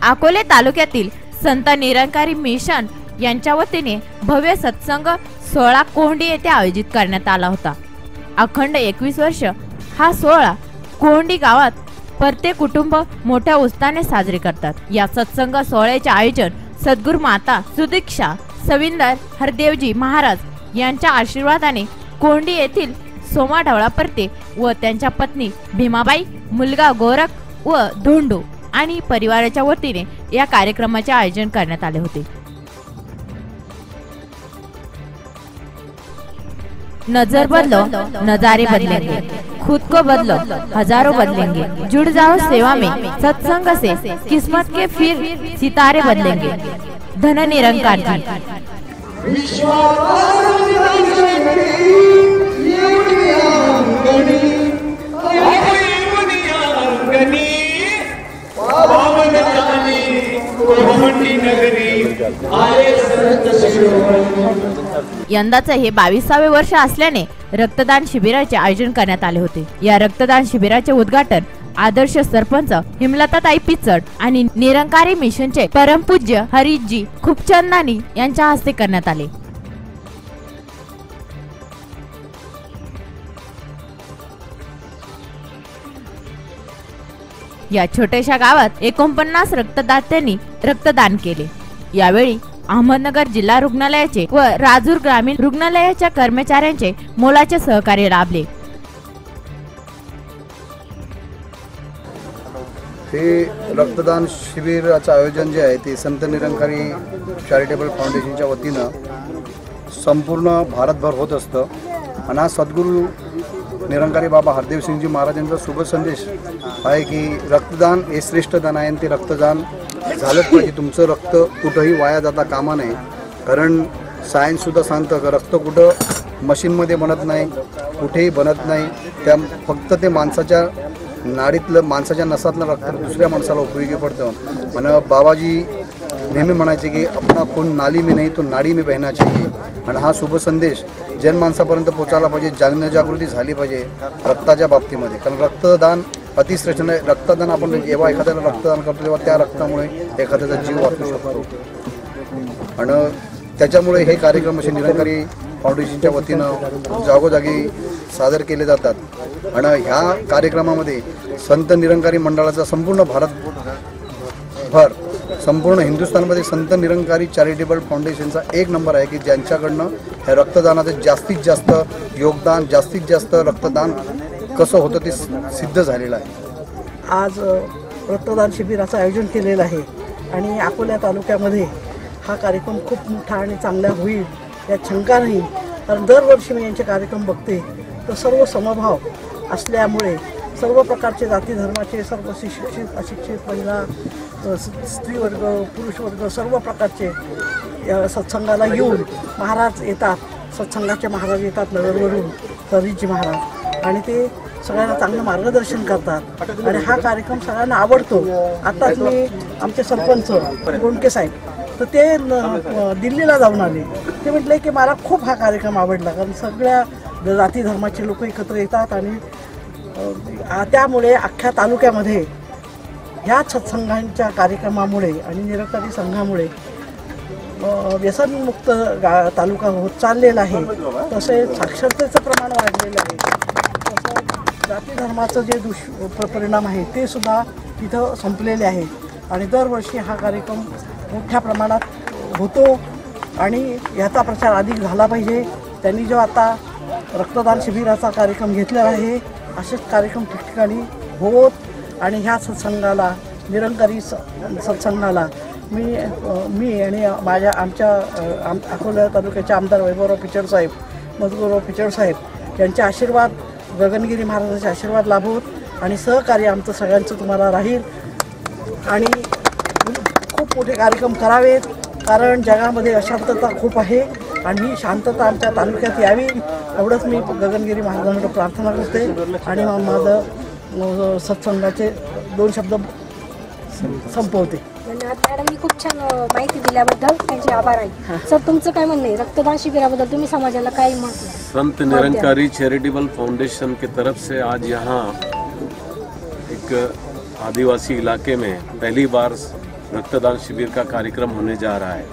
अकोले तालुक्यातील संत निरंकारी मिशन यांच्या वतीने भव्य सत्संग सोहळा कोहंडी येथे आयोजित करण्यात आला होता। अखंड 21 वर्ष हा सोहळा कोहंडी गावात प्रत्येक कुटुंब मोठ्या उत्साहाने साजरे करतात। या सत्संग सोहळ्याचे आयोजन सद्गुरू माता सुदीक्षा सविंदर हरदेवजी महाराज यांच्या आशीर्वादाने कोहंडी येथील सोमा ढवळा परते व त्यांच्या पत्नी भीमाबाई, मुलगा गोरख व धोंडू आणि परिवाराच्या वतीने या कार्यक्रमाचे आयोजन करण्यात आले होते। नजर बदलो नजारे बदलेंगे, खुद को बदलो हजारों बदलेंगे, जुड़ जाओ सेवा में सत्संग से किस्मत के फिर सितारे बदलेंगे। धन निरंकार जी। यंदाचे हे 22वे वर्ष असल्याने रक्तदान शिबिराचे आयोजन करण्यात आले होते। या रक्तदान शिबिराचे उद्घाटन आदर्श सरपंच हिमलताताई पिचड आणि निरंकारी मिशनचे परमपूज्य हरीजी खूपचंदानी यांच्या हस्ते करण्यात आले। या छोट्याशा गावात 49 रक्तदात्यांनी रक्तदान केले। यावेळी अहमदनगर जिल्हा रुग्णालयाचे व राजूर ग्रामीण रुग्णालयाच्या कर्मचाऱ्यांचे मोलाचे सहकार्य लाभले। हे रक्तदान शिबिराचं आयोजन जे आहे ते संत निरंकारी चॅरिटेबल फाउंडेशनच्या वतीनं संपूर्ण भारतभर होत असतं आणि हा सद्गुरू निरंकारी बाबा हरदेव सिंगजी महाराजांचा शुभ संदेश आहे की रक्तदान हे श्रेष्ठ दान आहे आणि ते रक्तदान झालंच पाहिजे। तुमचं रक्त कुठंही वाया जाता कामा नये, कारण सायन्ससुद्धा सांगतं की रक्त कुठं मशीनमध्ये बनत नाही, कुठेही बनत नाही, त्या फक्त ते माणसाच्या नाडीतलं माणसाच्या नसातलं रक्त दुसऱ्या माणसाला उपयोगी पडतं। आणि बाबाजी नेहमी म्हणायचे की अपना खून नाली में नहीं तो नाडी में बहना चाहिए। आणि हा शुभ संदेश जनमानसापर्यंत पोचायला पाहिजे, जनजागृती झाली पाहिजे रक्ताच्या बाबतीमध्ये, कारण रक्तदान अतिश्रेष्ठ आहे। रक्तदान आपण जेव्हा एखाद्याला रक्तदान करतो तेव्हा त्या रक्तामुळे एखाद्याचा जीव वाचू शकतो आणि त्याच्यामुळे हे कार्यक्रम असे निरंकारी फाउंडेशनच्या वतीनं जागोजागी सादर केले जातात। आणि ह्या कार्यक्रमामध्ये संत निरंकारी मंडळाचा संपूर्ण भारतभर संपूर्ण हिंदुस्थानमध्ये संत निरंकारी चॅरिटेबल फाउंडेशनचा एक नंबर आहे की ज्यांच्याकडनं हे रक्तदानाचं जास्तीत जास्त योगदान, जास्तीत जास्त रक्तदान कसं होतं ते सिद्ध झालेलं आहे। आज रक्तदान शिबिराचं आयोजन केलेलं आहे आणि अकोला तालुक्यामध्ये हा कार्यक्रम खूप मोठा आणि चांगला होईल यात शंका नाही, कारण दरवर्षी मी यांचे कार्यक्रम बघते तर सर्व समभाव असल्यामुळे सर्व प्रकारचे जाती धर्माचे, सर्व शिक्षित अशिक्षित, महिला, स्त्री वर्ग, पुरुष वर्ग सर्व प्रकारचे सत्संगाला येऊन महाराज येतात, सत्संगाचे महाराज येतात नगरवरून, हरीजी महाराज, आणि ते सगळ्यांना चांगलं मार्गदर्शन करतात आणि हा कार्यक्रम सगळ्यांना आवडतो। आताच मी आमचे सरपंच गोंडके साहेब तर ते दिल्लीला जाऊन आले, ते म्हटले की मला खूप हा कार्यक्रम आवडला, कारण सगळ्या जाती धर्माचे लोक एकत्र येतात आणि त्यामुळे अख्ख्या तालुक्यामध्ये ह्या सत्संगांच्या कार्यक्रमामुळे आणि निरंकारी संघामुळे व्यसनमुक्त तालुका होत चाललेला आहे। तसेच साक्षरतेचं प्रमाण वाढलेलं आहे, तसं जाती धर्माचं जे परिणाम आहे ते सुद्धा तिथं संपलेले आहेत आणि दरवर्षी हा कार्यक्रम मोठ्या प्रमाणात होतो आणि याचा प्रचार अधिक झाला पाहिजे। त्यांनी जो आता रक्तदान शिबिराचा कार्यक्रम घेतलेला आहे असेच कार्यक्रम ठिकठिकाणी होत आणि ह्या सत्संगाला, निरंकारी सत्संगाला मी आणि आमच्या अकोला तालुक्याचे आमदार वैभवराव पिचड साहेब, मधुकरराव पिचड साहेब यांचे आशीर्वाद, गगनगिरी महाराजांचे आशीर्वाद लाभवत आणि सहकार्य आमचं सगळ्यांचं तुम्हाला राहील आणि खूप मोठे कार्यक्रम करावेत, कारण जगामध्ये अशांतता खूप आहे आणि ही शांतता आमच्या तालुक्यात यावी एवढंच मी गगनगिरी महाराजांकडे प्रार्थना करते आणि माझं सत्संगाचे 2 शब्द संपवते। मॅडम, मी खूप छान माहिती दिल्याबद्दल त्यांचे आभार आहे। सर, तुमचं काय म्हणणं आहे रक्तदान शिबिराबद्दल? तुम्ही समाजाला काय म्हटलं? संत निरंकारी चैरिटेबल फाउंडेशन की तरफ से आज यहाँ एक आदिवासी इलाके में पहली बार रक्तदान शिविर का कार्यक्रम होने जा रहा है।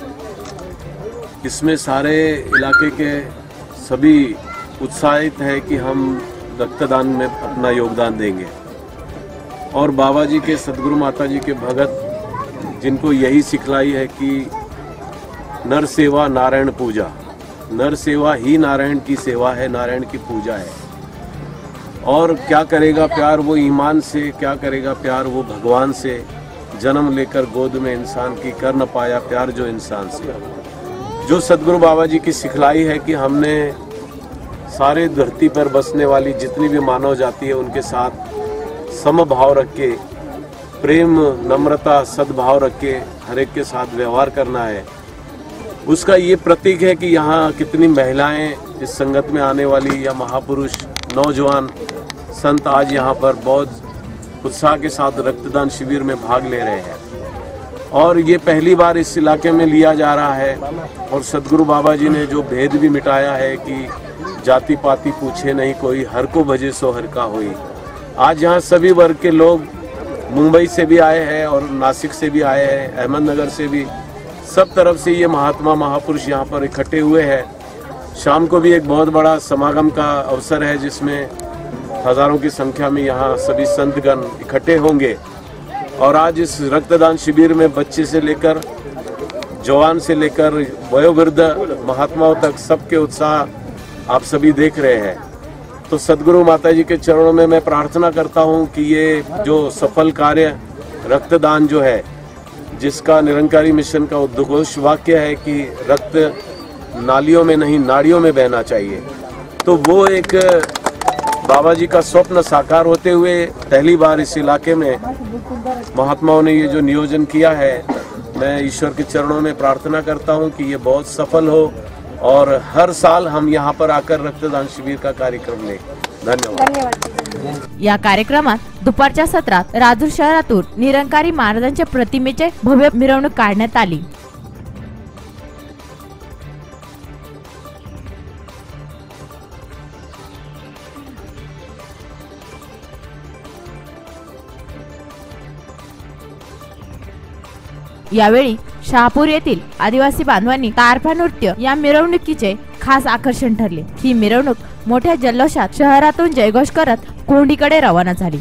इसमें सारे इलाके के सभी उत्साहित है कि हम रक्तदान में अपना योगदान देंगे। और बाबा जी के सदगुरु माता जी के भगत जिनको यही सिखलाई है कि नर सेवा नारायण पूजा, नर सेवा ही नारायण की सेवा है, नारायण की पूजा है। और क्या करेगा प्यार वो ईमान से, क्या करेगा प्यार वो भगवान से। जन्म लेकर गोद में इंसान की कर न पाया प्यार जो इंसान से। जो सदगुरु बाबा जी की सिखलाई है कि हमने सारे धरती पर बसने वाली जितनी भी मानव जाति है उनके साथ समभाव रख के, प्रेम नम्रता सद्भाव रख के हर एक के साथ व्यवहार करना है। उसका ये प्रतीक है कि यहाँ कितनी महिलाएं इस संगत में आने वाली या महापुरुष नौजवान संत आज यहाँ पर बहुत उत्साह के साथ रक्तदान शिविर में भाग ले रहे हैं। और ये पहली बार इस इलाके में लिया जा रहा है। और सदगुरु बाबा जी ने जो भेद भी मिटाया है कि जाति पाति पूछे नहीं कोई, हर को भजे सो हर का होई। आज यहाँ सभी वर्ग के लोग मुंबई से भी आए हैं और नासिक से भी आए हैं, अहमदनगर से भी, सब तरफ से ये महात्मा महापुरुष यहाँ पर इकट्ठे हुए हैं। शाम को भी एक बहुत बड़ा समागम का अवसर है जिसमें हजारों की संख्या में यहाँ सभी संतगण इकट्ठे होंगे। और आज इस रक्तदान शिविर में बच्चे से लेकर जवान से लेकर वयोवृद्ध महात्माओं तक सबके उत्साह आप सभी देख रहे हैं। तो सदगुरु माता जी के चरणों में मैं प्रार्थना करता हूँ कि ये जो सफल कार्य रक्तदान जो है, जिसका निरंकारी मिशन का उद्घोष वाक्य है कि रक्त नालियों में नहीं नाड़ियों में बहना चाहिए, तो वो एक बाबा जी का स्वप्न साकार होते हुए पहली बार इस इलाके में महात्माओं ने ये जो नियोजन किया है, मैं ईश्वर के चरणों में प्रार्थना करता हूँ कि ये बहुत सफल हो और हर साल हम यहाँ पर आकर रक्तदान शिबिर का कार्यक्रम लें। धन्यवाद। या कार्यक्रमात दुपारच्या सत्रात राजूर शहरातून निरंकारी महाराजांच्या प्रतिमेचे भव्य मिरवणूक काढण्यात आली। यावेळी शहापूर येथील आदिवासी बांधवांनी तारफा नृत्य या मिरवणुकीचे खास आकर्षण ठरले। ही मिरवणूक मोठ्या जल्लोषात शहरातून जयघोष करत कोंडीकडे रवाना झाली।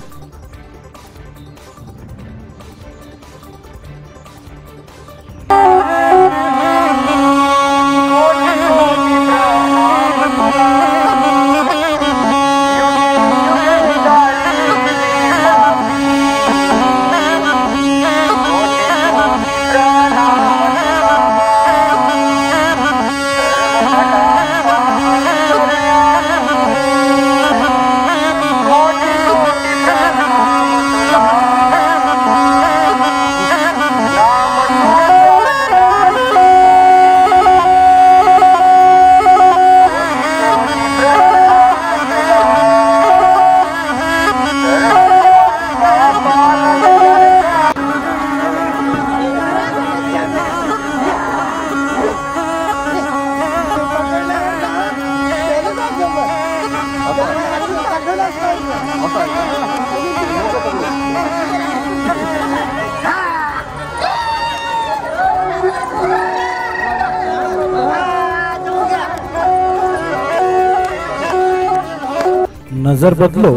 नजर बदलो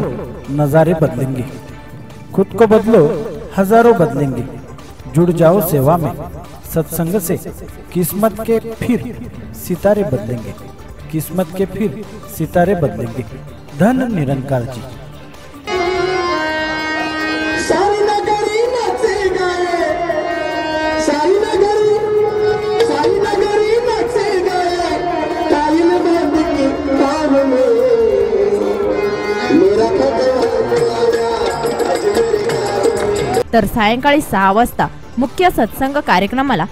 नजारे बदलेंगे, खुद को बदलो हजारों बदलेंगे। जुड़ जाओ सेवा में सत्संग से, किस्मत के फिर सितारे बदलेंगे, किस्मत के फिर सितारे बदलेंगे। धन निरंकार जी। तर सायंकाळी 6 वाजता मुख्य सत्संग कार्यक्रमाला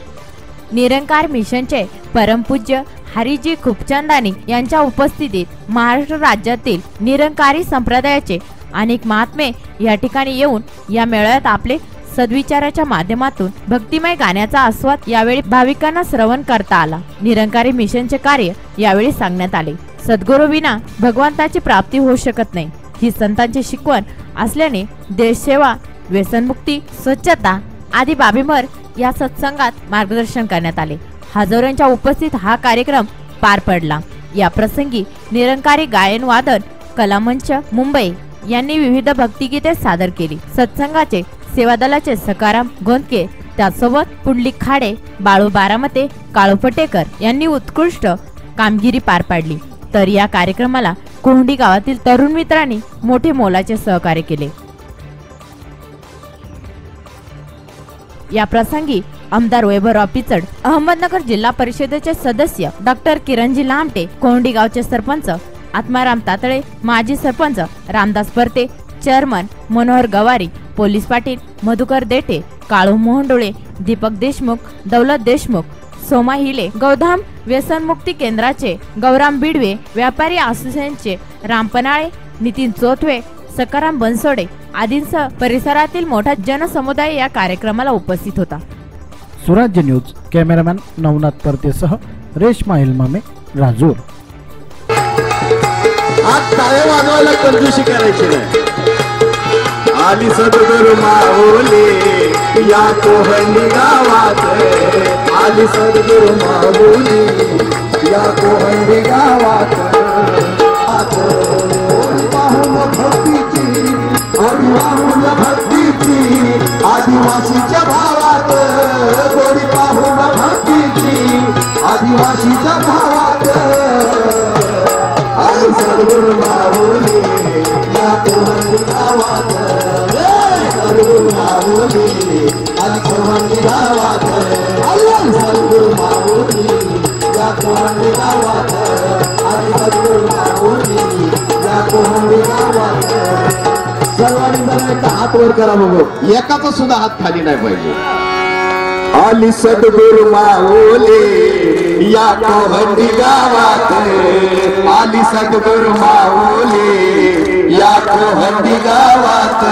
निरंकार मिशनचे परमपूज्य हरिजी खूपचंदानी यांच्या उपस्थितीत महाराष्ट्र राज्यातील निरंकारी संप्रदायाचे अनेक महात्मे या ठिकाणी येऊन या मेळाव्यात आपले सद्विचाराच्या माध्यमातून भक्तिमय गाण्याचा आस्वाद यावेळी भाविकांना श्रवण करता आला। निरंकारी मिशनचे कार्य यावेळी सांगण्यात आले। सद्गुरू विना भगवंताची प्राप्ती होऊ शकत नाही, ही संतांची शिकवण असल्याने देशसेवा, व्यसनमुक्ती, स्वच्छता आदी बाबींवर या सत्संगात मार्गदर्शन करण्यात आले. हजारोंच्या उपस्थित हा कार्यक्रम पार पडला. या प्रसंगी निरंकारी गायन वादन कलामंच मुंबई यांनी विविध भक्तिगीते सादर केली. सत्संगाचे सेवादलाचे सकाराम गोंदके, त्यासोबत पुंडलिक खाडे, बाळू बारामते, काळू पटेकर यांनी उत्कृष्ट कामगिरी पार पाडली. तर या कार्यक्रमाला कोंडी गावातील तरुण मित्रांनी मोठे मोलाचे सहकार्य केले. या प्रसंगी आमदार वैभवराव पिचड, अहमदनगर जिल्हा परिषदेचे सदस्य डॉक्टर किरणजी लामटे, कोंडी गावचे सरपंच आत्माराम तातळे, माजी सरपंच रामदास परते, चेअरमन मनोहर गवारी, पोलीस पाटील मधुकर देठे, काळू मोहंडोळे, दीपक देशमुख, दौलत देशमुख, सोमा हिले, गौधाम व्यसनमुक्ती केंद्राचे गौराम बिडवे, व्यापारी असोसिएशनचे राम पनाळे, नितीन चोथवे, सकाराम बनसोडे आदींसह परिसरातील मोठा जनसमुदाय या कार्यक्रमाला उपस्थित होता. स्वराज्य न्यूज कॅमेरामॅन नवनाथ परतेसह रेश्मा हिलमामे, राजूर. आज टाळे वाजवायला कंजूशी करायची नाही. आली सद्गुरु माऊली या कोहंडी गावात, आली सद्गुरु माऊली या कोहंडी गावात. पाहून भक्तीची पाहून भक्तीची आदिवासीच्या भावात, गोडी पाहून भक्तीची आदिवासीच्या भावात. आली सद्गुरु माऊली या कोहंडी गावात, सद्गुरु माऊली आली कोहंडी गावात. आली सद्गुरु माऊली या कोहंडी गावात, आली सद्गुरु माऊली या कोहंडी गावात. सर्वांनी जरा एकदा हात वर करा बघू, एकाचा सुद्धा हात खाली नाही पाहिजे. आली सद्गुरु माऊली या कोहंडी गावात, आली सद्गुरु माऊली या कोहंडी गावात.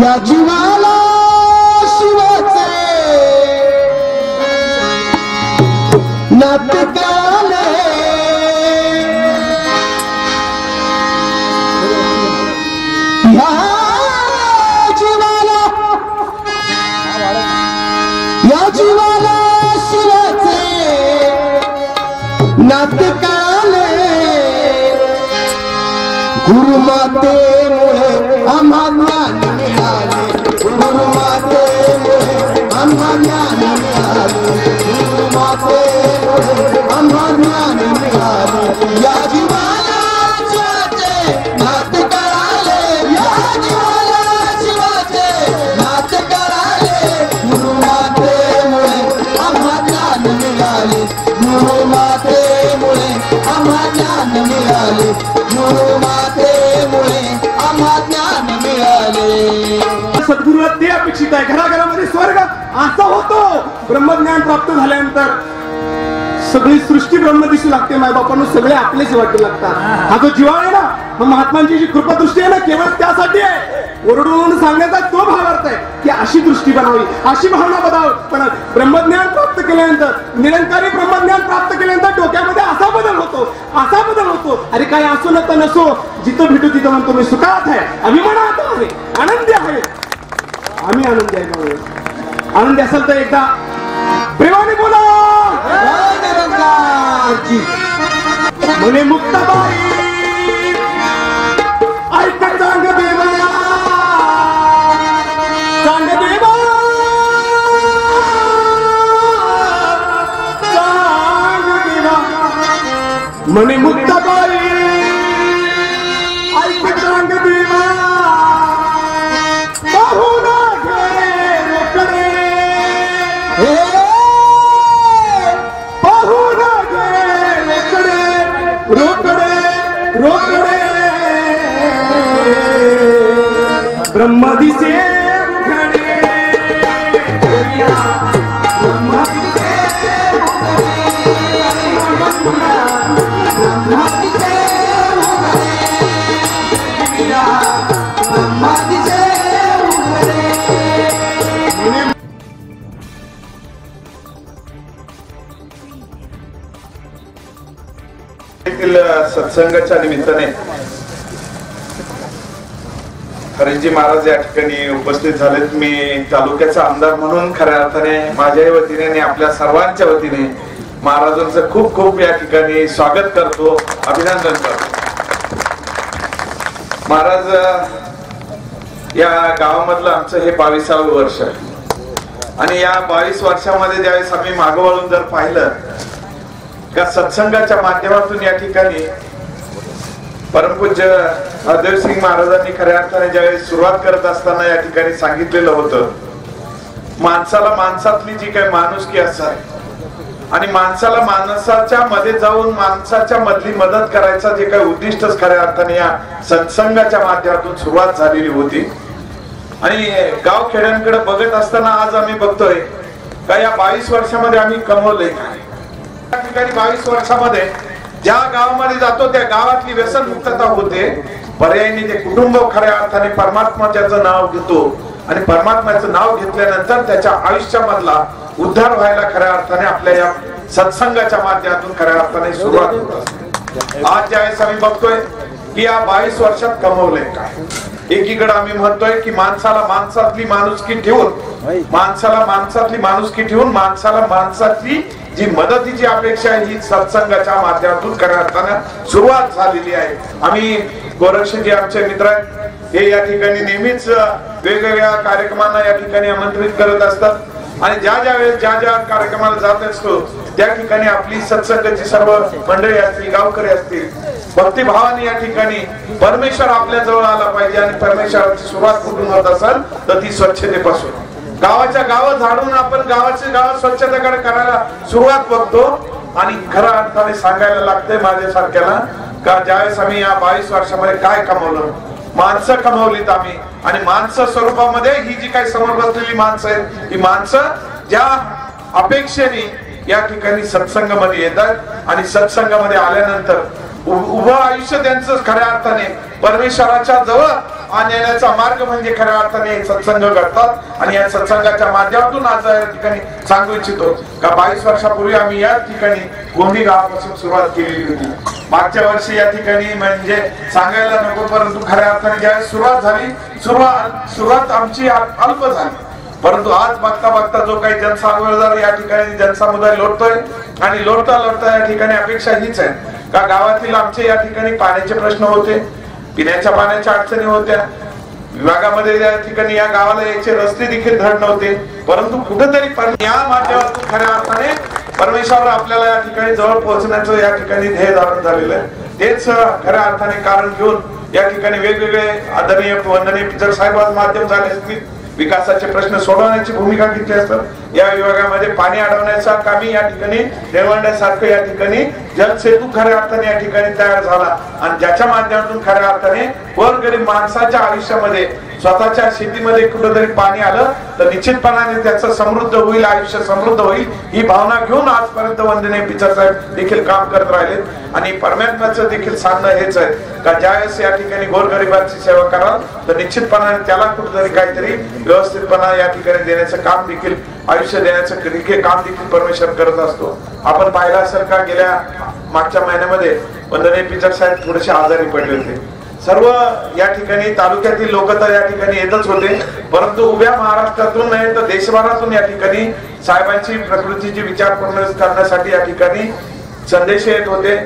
या जीवाला शिवाचे नाटकाले, या जीवाला शिवाचे नाटकाले. गुरुमातेमुळे आम्हा ज्ञान मिळाले, गुरुमातेमुळे आम्हा ज्ञान मिळाले, गुरुमातेमुळे आम्हा ज्ञान मिळाले. या जीवाला शिवाचे नाथ कराले, या जीवाला शिवाचे नाथ कराले. गुरुमातेमुळे आम्हा ज्ञान मिळाले, गुरुमातेमुळे आम्हा ज्ञान मिळाले, गुरुमातेमुळे आम्हा ज्ञान मिळाले. सद्गुरूला ते अपेक्षित आहे. घराघरामध्ये स्वर्ग असा होतो. ब्रह्मज्ञान प्राप्त झाल्यानंतर सगळी सृष्टी ब्रह्म दिसू लागते. मायबापांना सगळे आपलेच वाटू लागतात. हा जो जीवा आहे ना, मग महात्मांची जी कृपादृष्टी आहे ना, केवळ त्यासाठी आहे. ओरडून सांगण्याचा तो भावार्थ आहे की अशी दृष्टी बनावी, अशी भावना बनावी. पण ब्रह्मज्ञान प्राप्त केल्यानंतर, निरंकारी ब्रह्मज्ञान प्राप्त केल्यानंतर डोक्यामध्ये असा बदल होतो, असा बदल होतो. अरे काय असो न तर नसो, जिथं भेटू तिथं म्हणतो मी सुखात आहे, अभिमानात आहे, आनंदी आहे. आम्ही आनंदी आहे. आनंदी असेल तर एकदा प्रेमाने बोला म्हणे मुक्ताबाई ऐक चांग देवा, चांग देवा, चांग देवा. म्हणे मुक्ताबाई ऐक चांग देवा, पाहून घे रोकडे, पाहून घे रोकडे, रोकडे, रोकडे. ब्रह्म दिसे घडे, देखील सत्संगाच्या निमित्ताने खरेजी महाराज या ठिकाणी उपस्थित झालेत. मी तालुक्याचा आमदार म्हणून खऱ्या अर्थाने माझ्याही वतीने आणि आपल्या सर्वांच्या वतीने महाराजांचं खूप खूप या ठिकाणी स्वागत करतो, अभिनंदन करतो. महाराज या गावामधलं आमचं हे 22वे वर्ष आहे आणि या 22 वर्षामध्ये ज्यावेळेस आम्ही मागं वळून जर पाहिलं का सत्संगाच्या माध्यमातून या ठिकाणी परमपूज्य हरदेवसिंग महाराजांनी खऱ्या अर्थाने ज्यावेळेस सुरुवात करत असताना या ठिकाणी सांगितलेलं होतं, माणसाला माणसातली जी काही माणुसकी असतात आणि माणसाला माणसाच्या मध्ये जाऊन माणसाच्या मधली मदत करायचा जे काही उद्दिष्टच खऱ्या अर्थाने या सत्संगाच्या माध्यमातून सुरुवात झालेली होती. आणि गाव खेड्यांकडे बघत असताना आज आम्ही बघतोय का या 22 वर्षामध्ये आम्ही कमवलंय काय. या ठिकाणी 22 वर्षामध्ये ज्या गावामध्ये जातो त्या गावातली व्यसन मुक्तता होते. पर्यायी ते कुटुंब खऱ्या अर्थाने परमात्म्याचं नाव घेतो आणि परमात्म्याचं नाव घेतल्यानंतर त्याच्या आयुष्यामधला उद्धार व्हायला खऱ्या अर्थाने आपल्या या सत्संगाच्या माध्यमातून खऱ्या अर्थाने सुरुवात होत असते. आज ज्यावेळेस आम्ही बघतोय की या 22 वर्षात कमवलंय काय. एकीकडे आम्ही म्हणतोय की माणसाला माणसातली माणुसकी ठेवून माणसाला माणसातली जी मदतीची अपेक्षा ही सत्संगाच्या माध्यमातून खऱ्या अर्थाने सुरुवात झालेली आहे. आम्ही गोरक्षजी आमचे मित्र आहेत, हे या ठिकाणी नेहमीच वेगवेगळ्या कार्यक्रमांना या ठिकाणी आमंत्रित करत असतात आणि ज्या ज्या कार्यक्रमाला जात असतो त्या ठिकाणी आपली सत्संगाची सर्व मंडळी असतील, गावकरी असतील, भक्तिभावाने या ठिकाणी परमेश्वर आपल्या जवळ आला पाहिजे आणि परमेश्वराची सुरुवात कुठून होत असेल तर ती स्वच्छतेपासून. गावाच्या गाव झाडून आपण गावाचे गाव स्वच्छतेकडे करायला सुरुवात बघतो आणि खऱ्या अर्थाने सांगायला लागतंय माझ्यासारख्याला का ज्यावेळेस आम्ही या 22 वर्षामध्ये काय कमवलं, माणसं कमवलीत आम्ही आणि माणसं स्वरूपामध्ये ही जी काही समोर बसलेली माणसं आहेत ही माणसं ज्या अपेक्षेने या ठिकाणी सत्संगामध्ये येतात आणि सत्संगामध्ये आल्यानंतर उभं आयुष्य त्यांचं खऱ्या अर्थाने परमेश्वराच्या जवळ आणण्याचा मार्ग म्हणजे खऱ्या अर्थाने सत्संग करतात. आणि या सत्संगाच्या माध्यमातून आज या ठिकाणी सांगू इच्छितो का 22 वर्षापूर्वी आम्ही या ठिकाणी गोंडी गावापासून सुरुवात केलेली होती. मागच्या वर्षी या ठिकाणी म्हणजे सांगायला नको परंतु खऱ्या अर्थाने ज्यावेळेस सुरुवात झाली सुरुवात आमची अल्प झाली, परंतु आज बघता बघता जो काही जनसामुदाय या ठिकाणी जनसमुदाय लोटतोय आणि लोटता या ठिकाणी अपेक्षा हीच आहे का गावातील आमचे या ठिकाणी पाण्याचे प्रश्न होते, पिण्याच्या पाण्याच्या अडचणी होत्या, विभागामध्ये या ठिकाणी या गावाला याचे रस्ते देखील धड नव्हते, परंतु कुठेतरी या माध्यमातून खऱ्या अर्थाने परमेश्वर आपल्याला या ठिकाणी जवळ पोहोचण्याचं या ठिकाणी ध्येय धारण झालेलं आहे. तेच खऱ्या अर्थाने कारण घेऊन या ठिकाणी वेगवेगळे आदरणीय वंदनीय पिचर साहेब माध्यम झाले असतील, विकासाचे प्रश्न सोडवण्याची भूमिका घेतली असतात. या विभागामध्ये पाणी अडवण्याचा कामी या ठिकाणी निळवंड्यासारखं या ठिकाणी जलसेतू खऱ्या अर्थाने या ठिकाणी तयार झाला आणि ज्याच्या माध्यमातून खऱ्या अर्थाने गोरगरीब माणसाच्या आयुष्यामध्ये स्वतःच्या शेतीमध्ये कुठेतरी पाणी आलं तर निश्चितपणाने त्याचं समृद्ध होईल, आयुष्य समृद्ध होईल ही भावना घेऊन आजपर्यंत वंदनीय पिचर साहेब देखील काम करत राहिलेत. आणि परमात्म्याचं देखील सांगणं हेच आहे का ज्यावेळेस या ठिकाणी गोरगरिबांची सेवा कराल तर निश्चितपणाने त्याला कुठेतरी काहीतरी व्यवस्थितपणा या ठिकाणी देण्याचं काम देखील, आयुष्य देण्याचं काम देखील परमेश्वर करत असतो. आपण पाहिलं असेल का गेल्या मागच्या महिन्यामध्ये वंदनीय पिचर साहेब थोडेसे आजारी पडले होते. सर्व या ठिकाणी तालुक्यातील लोक तर या ठिकाणी येतच होते, परंतु उभ्या महाराष्ट्रातून नाही तर देशभरातून या ठिकाणी साहेबांची प्रकृतीची विचार करण्यासाठी या ठिकाणी संदेश येत होते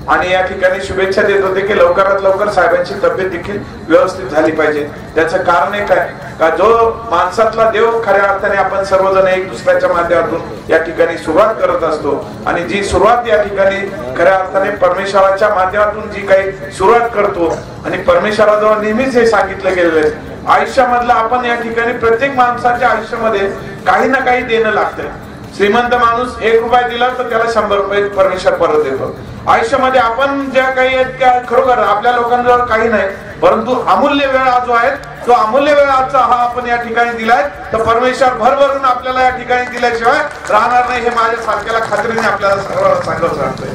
आणि या ठिकाणी शुभेच्छा देत होते की लवकरात लवकर साहेबांची तब्येत देखील व्यवस्थित झाली पाहिजे. त्याचं कारण एक आहे का जो माणसातला देव खऱ्या अर्थाने आपण सर्वजण एक दुसऱ्याच्या माध्यमातून या ठिकाणी सुरुवात करत असतो आणि जी सुरुवात या ठिकाणी खऱ्या अर्थाने परमेश्वराच्या माध्यमातून जी काही सुरुवात करतो आणि परमेश्वराजवळ नेहमीच हे सांगितलं गेलेलं आहे आयुष्यामधला आपण या ठिकाणी प्रत्येक माणसाच्या आयुष्यामध्ये काही ना काही देणं लागतं. श्रीमंत माणूस 1 रुपया दिला तर त्याला 100 रुपये परमेश्वर परत देतो. आयुष्यामध्ये आपण ज्या काही आहेत त्या खरोखर आपल्या लोकांजवळ काही नाही, परंतु अमूल्य वेळ हा जो आहे तो अमूल्य वेळ आजचा हा आपण या ठिकाणी दिलाय तर परमेश्वर भरभरून आपल्याला या ठिकाणी दिल्याशिवाय राहणार नाही हे माझ्या सारख्याला खात्रीने आपल्याला सर्वांना सांगत राहतोय.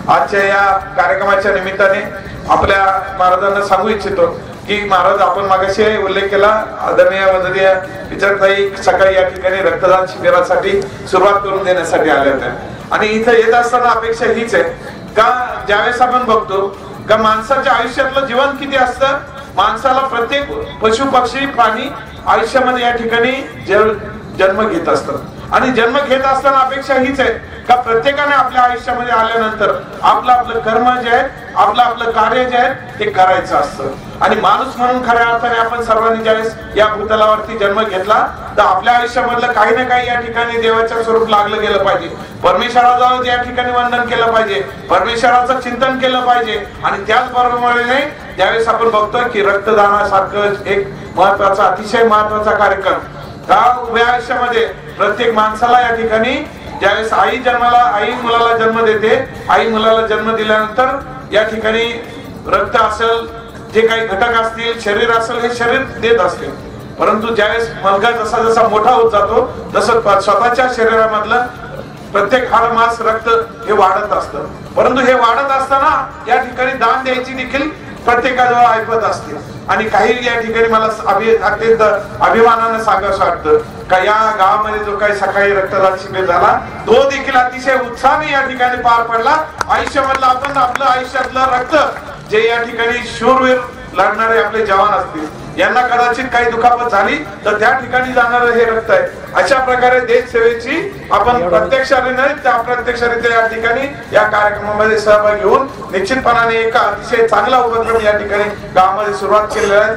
आजच्या या कार्यक्रमाच्या निमित्ताने आपल्या महाराजांना सांगू इच्छितो की महाराज आपण मागाशी उल्लेख केला आदरणीय वंदनीय पिचरताई सकाळी या ठिकाणी रक्तदान शिबिरासाठी सुरुवात करून देण्यासाठी आल्या होत्या आणि इथं येत असताना अपेक्षा हीच आहे का ज्यावेळेस आपण बघतो का माणसाच्या आयुष्यातलं जीवन किती असतं, माणसाला प्रत्येक पशु पक्षी प्राणी आयुष्यामध्ये या ठिकाणी जन्म घेत असतात आणि जन्म घेत असताना अपेक्षा हीच आहे का प्रत्येकाने आपल्या आयुष्यामध्ये आल्यानंतर आपलं कर्म जे आहे, आपलं कार्य जे आहे ते करायचं असतं. आणि माणूस म्हणून खऱ्या अर्थाने आपण सर्वांनी ज्यावेळेस या भूतलावरती जन्म घेतला तर आपल्या आयुष्यामधलं काही ना काही या ठिकाणी देवाच्या स्वरूप लागलं गेलं पाहिजे, परमेश्वराचं या ठिकाणी वंदन केलं पाहिजे, परमेश्वराचं चिंतन केलं पाहिजे. आणि त्याचबरोबर ज्यावेळेस आपण बघतोय की रक्तदानासारखं एक महत्वाचा अतिशय महत्वाचा कार्यक्रम का उभ्या आयुष्यामध्ये प्रत्येक माणसाला या ठिकाणी ज्यावेळेस आई मुलाला जन्म देते, आई मुलाला जन्म दिल्यानंतर या ठिकाणी रक्त असेल, जे काही घटक असतील, शरीर असेल, हे शरीर देत असते. परंतु ज्यावेळेस मुलगा जसा जसा मोठा होत जातो तसं स्वतःच्या शरीरामधलं प्रत्येक हाड मांस रक्त हे वाढत असतं. परंतु हे वाढत असताना या ठिकाणी दान द्यायची देखील प्रत्येकाजवळ ऐपत असते. आणि काही या ठिकाणी मला अत्यंत अभिमानानं सांगावं वाटतं का या गावामध्ये जो काही सकाळी रक्तदान शिबिर झाला तो देखील अतिशय उत्साहाने या ठिकाणी पार पडला. आयुष्यामधलं आपण आपलं आयुष्यातलं रक्त जे या ठिकाणी शूरवीर लढणारे आपले जवान असतील, यांना कदाचित काही दुखापत झाली तर त्या ठिकाणी जाणारं हे रक्त आहे. अशा प्रकारे देश सेवेची आपण प्रत्यक्षाने अप्रत्यक्षरित्या या ठिकाणी या कार्यक्रमामध्ये सहभागी होऊन निश्चितपणाने एक अतिशय चांगला उपक्रम या ठिकाणी गावामध्ये सुरुवात केलेला आहे.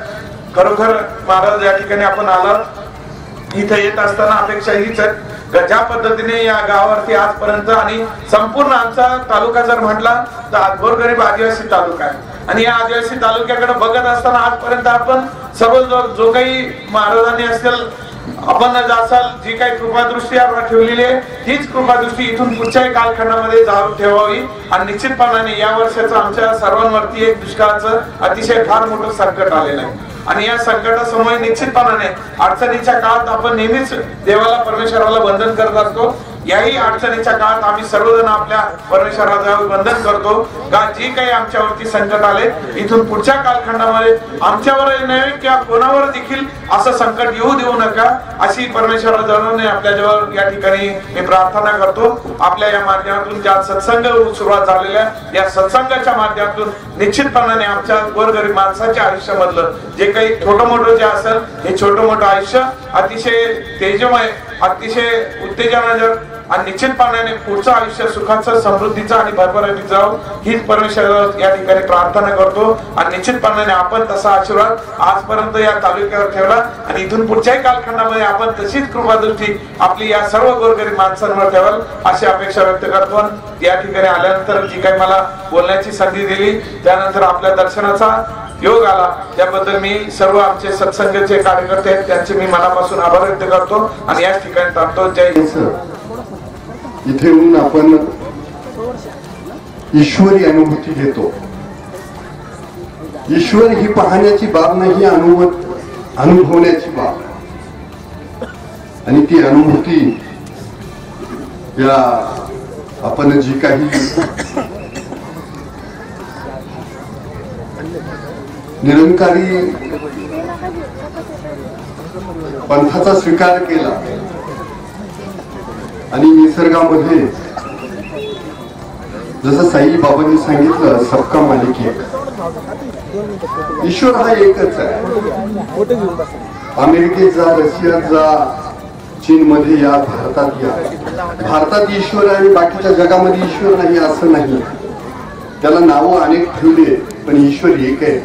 खरोखर महाराज या ठिकाणी आपण आलात, इथे येत असताना अपेक्षा हीच आहे ज्या पद्धतीने या गावावरती आजपर्यंत आणि संपूर्ण आमचा तालुका जर म्हटला तर गोरगरीब आदिवासी तालुका आहे. आणि या आदिवासी तालुक्याकडे बघत असताना आजपर्यंत आपण सर्व जो काही महाराजांनी असेल, आपण असाल जी काही कृपादृष्टी आपण ठेवलेली आहे तीच कृपादृष्टी इथून पुढच्याही कालखंडामध्ये जाऊ ठेवावी. आणि निश्चितपणाने या वर्षाचं आमच्या सर्वांवरती एक दुष्काळाचं अतिशय फार मोठं संकट आलेलं आहे. आणि या संकटासमोर निश्चितपणाने अडचणीच्या काळात आपण नेहमीच देवाला परमेश्वराला वंदन करत असतो. याही अडचणीच्या काळात आम्ही सर्वजण आपल्या परमेश्वराला वंदन करतो का जी काही आमच्यावरती संकट आले इथून पुढच्या कालखंडामध्ये आमच्यावर नाही किंवा कोणावर देखील असं संकट येऊ देऊ नका अशी परमेश्वराजवळ आपल्याजवळ या ठिकाणी मी प्रार्थना करतो. आपल्या या माध्यमातून ज्या सत्संग सुरुवात झालेल्या या सत्संगाच्या माध्यमातून निश्चितपणाने आमच्या गोरगरीब माणसाच्या आयुष्यामधलं जे काही छोटं मोठं जे असेल हे छोटं मोठं आयुष्य अतिशय तेजमय, अतिशय उत्तेजनाजनक आणि निश्चितपणाने पुढचं आयुष्य सुखाचं, समृद्धीचं आणि भरभराटीचं जावं हीच परमेश्वराला या ठिकाणी प्रार्थना करतो. आणि निश्चितपणाने आपण तसा आशीर्वाद आजपर्यंत या तालुक्यावर ठेवला आणि इथून पुढच्याही कालखंडामध्ये आपण तशीच कृपादृष्टी आपली या सर्व गोरगरीब माणसांवर ठेवाल अशी अपेक्षा व्यक्त करतो. या ठिकाणी आल्यानंतर जी काही मला बोलण्याची संधी दिली त्यानंतर आपल्या दर्शनाचा योग आला त्याबद्दल मी सर्व आमचे सत्संगाचे कार्यकर्ते आहेत त्यांचे मी मनापासून आभार व्यक्त करतो आणि याच ठिकाणी थांबतो. जय हिंद. इथे येऊन आपण ईश्वरी अनुभूती घेतो. ईश्वर ही पाहण्याची बाब नाही, अनुभवण्याची बाब. आणि ती अनुभूती या आपण जी काही निरंकारी पंथाचा स्वीकार केला आणि निसर्गामध्ये जसं साई बाबांनी सांगितलं सबका मालिक एक, ईश्वर हा एकच आहे. अमेरिकेत जा, रशियात जा, चीन मध्ये या, भारतात या. भारतात ईश्वर आहे आणि बाकीच्या जगामध्ये ईश्वर नाही असं नाही. त्याला नावं अनेक ठेवले पण ईश्वर एक आहे.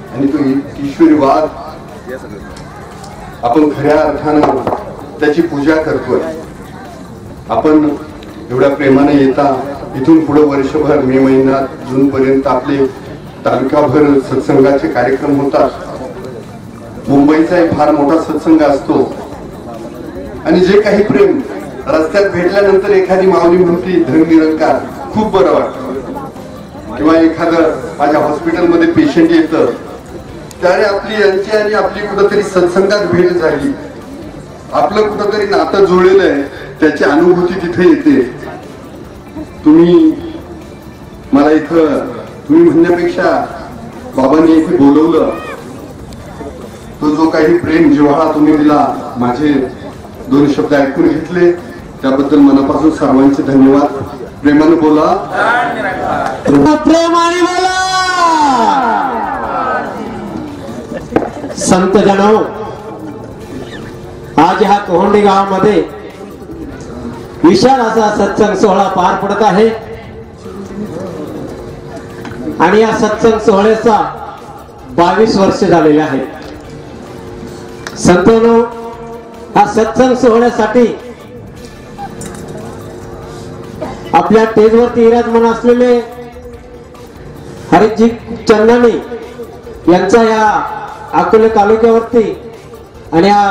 आणि तो ईश्वरीवाद आपण खऱ्या अर्थानं त्याची पूजा करतोय. आपण एवढ्या प्रेमाने येता इथून पुढे वर्षभर मे महिन्यात जून पर्यंत आपले तालुकाभर सत्संगाचे कार्यक्रम होतात. मुंबईचा एक फार मोठा सत्संग असतो आणि जे काही प्रेम रस्त्यात भेटल्यानंतर एखादी माऊली म्हणती धन निरंकार, खूप बरं वाटतं. किंवा एखादं माझ्या हॉस्पिटलमध्ये पेशंट येतं त्याने आपली यांची आणि आपली कुठंतरी सत्संगात भेट झाली, आपलं कुठंतरी नातं जुळलेलं आहे त्याची अनुभूती तिथे येते. तुम्ही मला इथं तुम्ही म्हणण्यापेक्षा बाबांनी इथे बोलवलं, तो जो काही प्रेम जिव्हाळा तुम्ही दिला, माझे दोन शब्द ऐकून घेतले त्याबद्दल मनापासून सर्वांचे धन्यवाद. प्रेमाने बोला, प्रेमाने बोला। संत जनो, आज ह्या कोहंडी गावामध्ये विशाल असा सत्संग सोहळा पार पडत आहे आणि या सत्संग सोहळ्याचा 22 वर्ष झालेले आहे। संतांनो, हा सत्संग सोहळ्यासाठी आपल्या स्टेजवरती विराजमान असलेले हरिजी चंदानी यांचा या अकोले तालुक्यावरती आणि या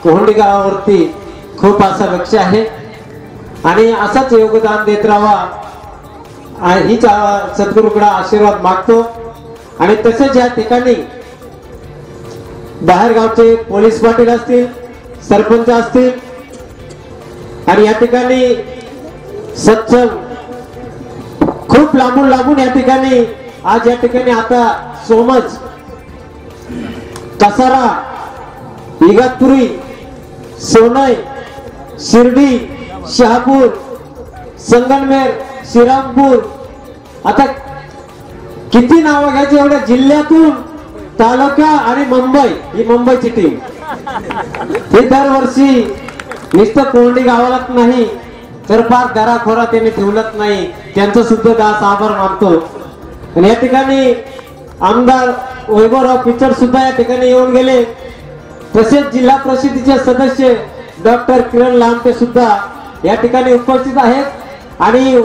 कोहंडी गावावरती खूप असा लक्ष आहे आणि असाच योगदान देत राहावा हीच सद्गुरूकडे आशीर्वाद मागतो। आणि तसेच या ठिकाणी बाहेर गावचे पोलीस पाटील असतील, सरपंच असतील आणि या ठिकाणी सत्संग खूप लांबून लांबून या ठिकाणी आज या ठिकाणी आता सोमज, कसारा, इगतपुरी, सोनई, शिर्डी, शहापूर, संगमनेर, श्रीरामपूर, आता किती नावं घ्यायची एवढ्या जिल्ह्यातून तालुका आणि मुंबई, ही मुंबईची टीम ही दरवर्षी नुसतं कोंडी गावालाच नाही तर फार दराखोरा त्यांनी ठेवलंच नाही, त्यांचं सुद्धा दास आभार मानतो। आणि या ठिकाणी आमदार वैभवराव पिचड सुद्धा या ठिकाणी येऊन गेले, तसेच जिल्हा परिषदेचे सदस्य डॉक्टर किरण लांबे सुद्धा या ठिकाणी उपस्थित आहेत आणि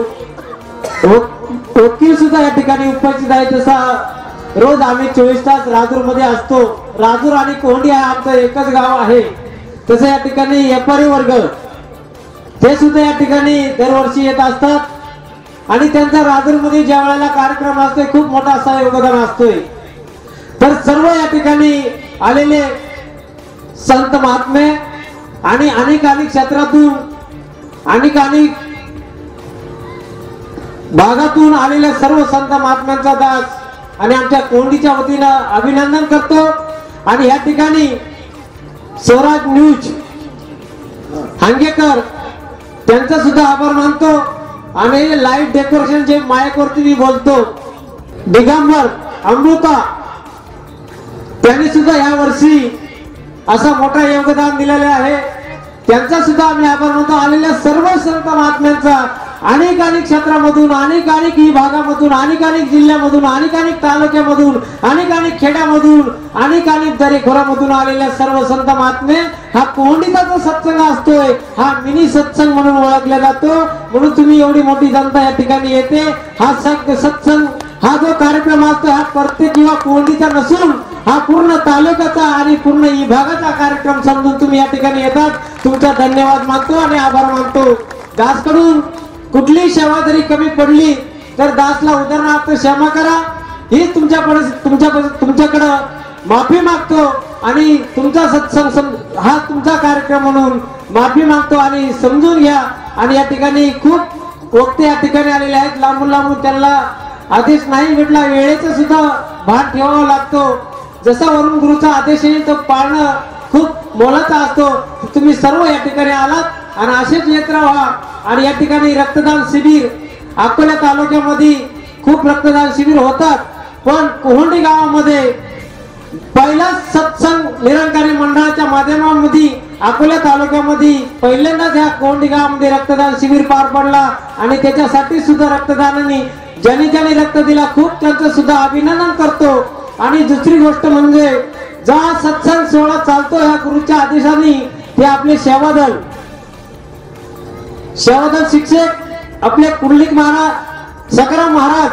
वकील सुद्धा या ठिकाणी उपस्थित आहेत। जसा रोज आम्ही 24 तास राजूर मध्ये असतो, राजूर आणि कोंडी हा आमचं एकच गाव आहे, तसं या ठिकाणी व्यापारी वर्ग ते सुद्धा या ठिकाणी दरवर्षी येत असतात आणि त्यांचा राजूर मध्ये ज्या वेळेला कार्यक्रम असतोय खूप मोठा असा योगदान असतोय। तर सर्व या ठिकाणी आलेले संत महात्मे आणि अनेक क्षेत्रातून अनेक भागातून आलेल्या सर्व संत महात्म्यांचा दास आणि आमच्या कोंडीच्या वतीनं अभिनंदन करतो। आणि या ठिकाणी स्वराज न्यूज हांगेकर त्यांचा सुद्धा आभार मानतो आणि लाईव्ह डेकोरेशन जे माईक वरती मी बोलतो दिगंबर अमृता त्यांनी सुद्धा या वर्षी असा मोठा योगदान दिलेले आहे, त्यांचा सुद्धा आम्ही आभार मानतो। आलेल्या सर्व संत महात्म्यांचा अनेक क्षेत्रामधून अनेक विभागामधून अनेक जिल्ह्यामधून अनेक तालुक्यामधून अनेक खेड्यामधून अनेक दरेखोरामधून आलेल्या सर्व संत महात्मे हा कोंडीचा जो सत्संग असतोय हा मिनी सत्संग म्हणून ओळखला जातो, म्हणून तुम्ही एवढी मोठी जनता या ठिकाणी येते। हा सत्संग हा जो कार्यक्रम असतो हा प्रत्येक किंवा कोंडीचा नसून हा पूर्ण तालुक्याचा आणि पूर्ण विभागाचा कार्यक्रम समजून तुम्ही या ठिकाणी येतात, तुमचा धन्यवाद मानतो आणि आभार मानतो। दास कडून कुठली सेवा जरी कमी पडली तर दासला उदाहरणार्थ क्षमा करा ही तुमच्याकडे माफी मागतो आणि तुमचा सत्संग हा तुमचा कार्यक्रम म्हणून माफी मागतो आणि समजून घ्या। आणि या ठिकाणी खूप वक्ते या ठिकाणी आलेले आहेत, लांबून त्यांना आदेश नाही भेटला, वेळेचं सुद्धा भान ठेवावा लागतो। जसा वरून गुरुचा आदेश येईल तो पाळणं खूप मोलाचा असतो। तुम्ही सर्व या ठिकाणी आलात आणि असेच येत राहा। आणि या ठिकाणी रक्तदान शिबिर अकोला तालुक्यामध्ये खूप रक्तदान शिबिर होतात, पण कोहंडी गावामध्ये पहिला सत्संग निरंकारी मंडळाच्या माध्यमामध्ये अकोला तालुक्यामध्ये पहिल्यांदाच या कोहंडी गावामध्ये रक्तदान शिबिर पार पडला आणि त्याच्यासाठी सुद्धा रक्तदानाने ज्यांनी रक्त दिला खूप त्यांचं सुद्धा अभिनंदन करतो। आणि दुसरी गोष्ट म्हणजे जो सत्संग सोहळा चालतो ह्या गुरुच्या आदेशाने ते आपले सेवादल शिक्षक आपले कुंडलिक महाराज, सकाराम महाराज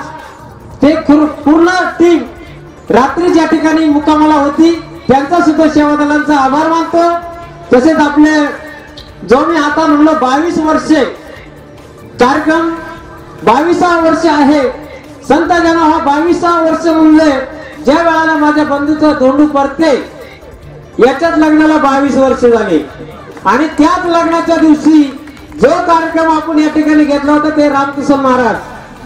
ते पूर्ण टीम रात्री ज्या ठिकाणी मुक्कामाला होती त्यांचा सुद्धा सेवादलांचा आभार मानतो। तसेच आपले जो मी आता म्हणलो 22 वर्षे कार्यक्रम 22वा वर्ष आहे संत जन हा 22वा वर्ष म्हणजे ज्या वेळेला माझ्या बंधूचा धोंडू परते याच्याच लग्नाला 22 वर्ष झाले आणि त्याच लग्नाच्या दिवशी जो कार्यक्रम आपण या ठिकाणी घेतला होता ते रामकिशन महाराज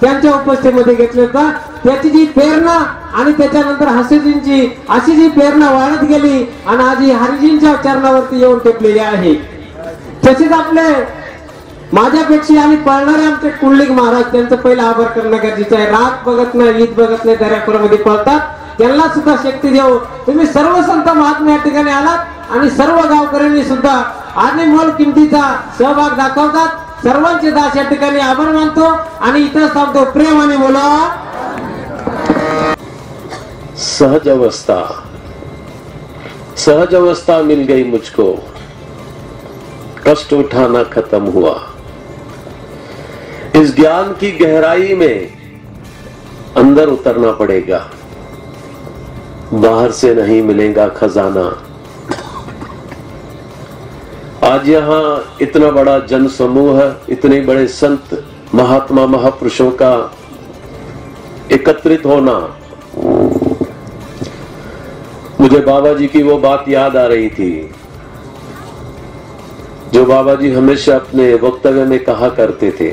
त्यांच्या उपस्थितीमध्ये घेतले होता, त्याची जी प्रेरणा आणि त्याच्यानंतर हसीजींची अशी जी प्रेरणा वाढत गेली आणि आज ही हरिजींच्या चरणावरती येऊन टेकलेली आहे। तसेच आपले माझ्यापेक्षा आणि पळणारे आमचे कुंडलिक महाराज, त्यांचं पहिला आभार करणं गरजेचं आहे. रात बघत नाही, ईद बघत नाही, दर्यापुरामध्ये पळतात, त्यांना सुद्धा शक्ती देऊ. तुम्ही सर्व संत महात्मे या ठिकाणी आलात आणि सर्व गावकऱ्यांनी सुद्धा अनमोल किमतीचा सहभाग दाखवतात. सर्वांचे दास या ठिकाणी आभार मानतो आणि इथं थांबतो. प्रेमाने बोला. सहज अवस्था मिल गई मुझको, कष्ट उठाना खत्म हुआ. इस ज्ञान की गहराई में अंदर उतरना पड़ेगा, बाहर से नहीं मिलेगा खजाना. आज यहाँ इतना बड़ा जन समूह, इतने बड़े संत महात्मा महापुरुषों का एकत्रित होना, मुझे बाबा जी की वो बात याद आ रही थी जो बाबा जी हमेशा अपने वक्तव्य में कहा करते थे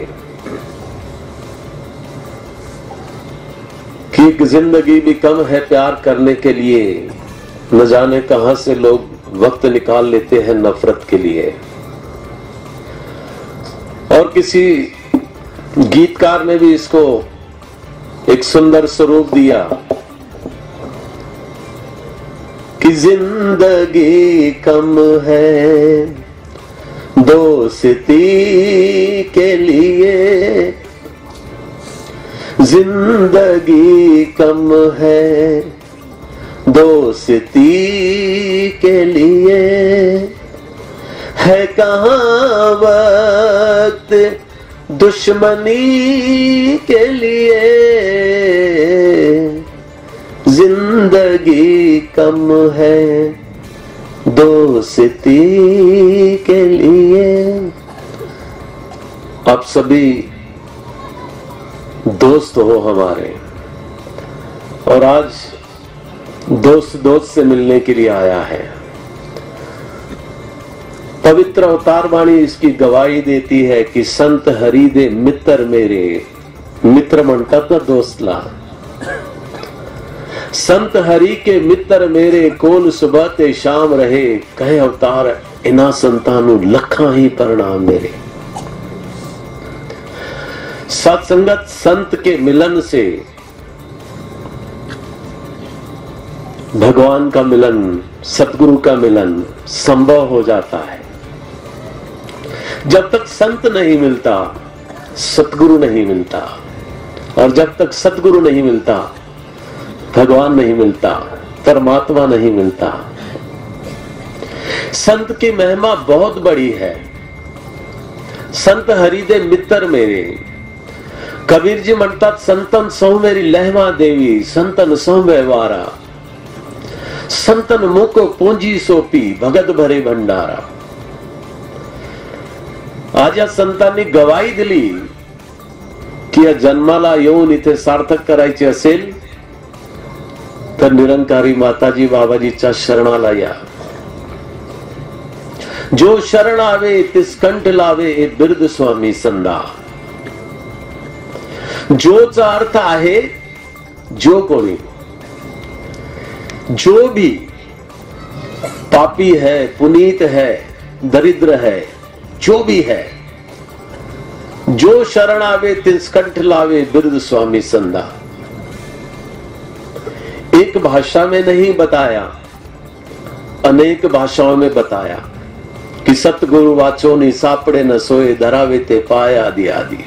कि एक जिंदगी भी कम है प्यार करने के लिए, न जाने कहां से लोग वक्त निकाल लेते हैं नफरत के लिए. और किसी गीतकार ने भी इसको एक सुंदर स्वरूप दिया कि जिंदगी कम है दोस्ती के लिए, जिंदगी कम है दोस्ती के लिए, है कहाँ वक्त दुश्मनी के लिए, जिंदगी कम है दोस्ती के लिए. आप सभी दोस्त हो हमारे, और आज दोस्त से मिलने के लिए आया है. पवित्र अवतार वाणी इसकी गवाही देती है कि संत हरि दे मित्र मेरे, मित्र म्हणतात ना दोस्तला. संत हरि के मित्र मेरे, कोण सुबह ते शाम रहे, कहे अवतार इना संतां नूं लखां ही प्रणाम मेरे. सत्संगत संत के मिलन से भगवान का मिलन, सतगुरु का मिलन संभव हो जाता है. जब तक संत नहीं मिलता सतगुरु नहीं मिलता, और जब तक सतगुरु नहीं मिलता भगवान नहीं मिलता, परमात्मा नहीं मिलता. संत की महिमा बहुत बड़ी है. संत हरि दे मित्र मेरे, कबीर जी म्हणतात संतन सौ मेरी लहमा देवी, संतन सौ व्यवहारा, संतन मुको पूंजी सोपी, भगत भरे भंडारा. आज या संतांनी गवाही दिली की या जन्माला येऊन इथे सार्थक करायचे असेल तर निरंकारी माताजी बाबाजीच्या शरणाला या. जो शरण आवे तिस कंठ लावे, हे बिरद स्वामी संदा. जोचा अर्थ आहे जो कोणी, जो भी पापी है, पुनीत है, दरिद्र है, जो भी है, जो शरण आवे तिस कंठ लावे, बिरद स्वामी संदा. एक भाषा में नहीं बताया, अनेक भाषाओं में बताया कि सतगुरु वाचो नि सापड़े न सोए, धरावे ते पाया आदि आदि.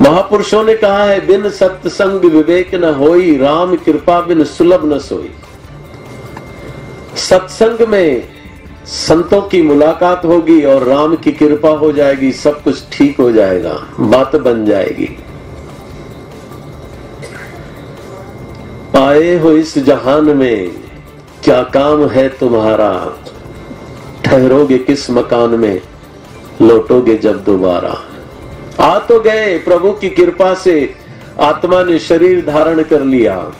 महापुरुषों ने कहा है बिन सत्संग विवेक न होई, राम कृपा बिन सुलभ न सोई. सत्संग में संतों की मुलाकात होगी और राम की कृपा हो जाएगी, सब कुछ ठीक हो जाएगा, बात बन जाएगी. आए हो इस जहान में, क्या काम है तुम्हारा, ठहरोगे किस मकान में, लौटोगे जब दोबारा. आ तो गए प्रभु की कृपा से, आत्मा ने शरीर धारण कर लिया,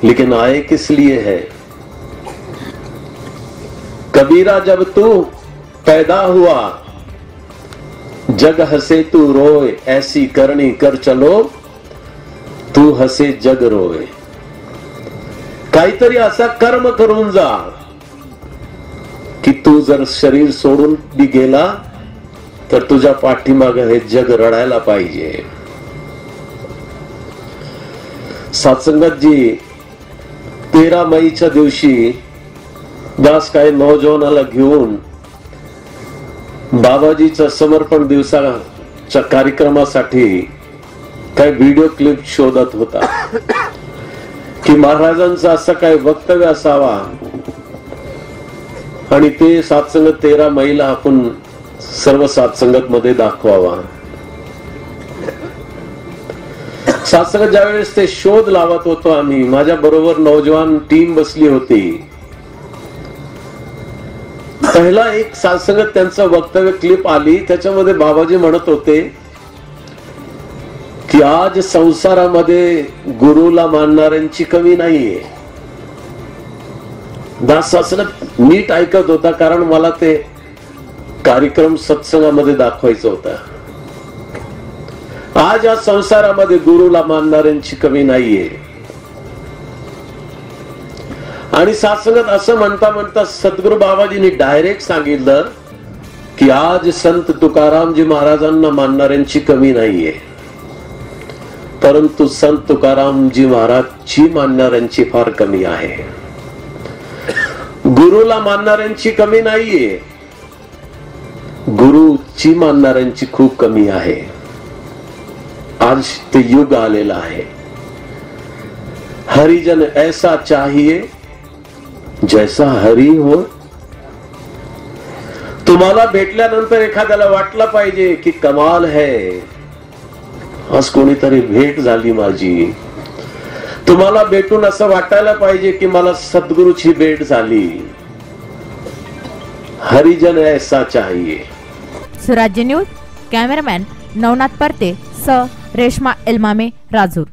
लेकिन आए किस लिए है. कबीरा जब तू पैदा हुआ, जग हसे तू रोए, ऐसी करनी कर चलो, तू हसे जग रोए. काहीतरी असा कर्म करून जा की तू जर शरीर सोडून बी गेला तर तुझ्या पाठीमागे हे जग रडायला पाहिजे. सत्संगत जी 13 मईच्या दिवशी दास काही नौजवानाला घेऊन बाबाजीच्या समर्पण दिवसाच्या कार्यक्रमासाठी काही व्हिडिओ क्लिप शोधत होता की महाराजांचं असं काही वक्तव्य असावा आणि ते सत्संगत 13 मईला आपण सर्व सत्संगत मध्ये दाखवावा. सत्संगत ज्यावेळेस ते शोध लावत होतो आम्ही, माझ्या बरोबर नौजवान टीम बसली होती. पहिला एक सत्संगत त्यांचं वक्तव्य क्लिप आली, त्याच्यामध्ये बाबाजी म्हणत होते की आज संसारामध्ये गुरुला मानणाऱ्यांची कमी नाहीये. दास सत्संगत नीट ऐकत होता, कारण मला ते कार्यक्रम सत्संगामध्ये दाखवायचं होता. आज या संसारामध्ये गुरुला मानणाऱ्यांची कमी नाहीये. आणि सत्संगात असं म्हणता म्हणता सद्गुरू बाबाजींनी डायरेक्ट सांगितलं की आज संत तुकारामजी महाराजांना मानणाऱ्यांची कमी नाहीये, परंतु संत तुकारामजी महाराजची मानणाऱ्यांची फार कमी आहे. गुरुला मानणाऱ्यांची कमी नाहीये, गुरुची मानणाऱ्यांची खूप कमी आहे. आज ते युग आलेला आहे. हरिजन ऐसा चाहिए जैसा हरी हो. तुम्हाला भेटल्यानंतर एखाद्याला वाटलं पाहिजे की कमाल है, आज कोणीतरी भेट झाली माझी. तुम्हाला भेटून असं वाटायला पाहिजे की मला सद्गुरूची भेट झाली. हरिजन ऐसा चाहिए. स्वराज्य न्यूज, कॅमेरामॅन नवनाथ परते, रेश्मा एल्मामे, राजूर.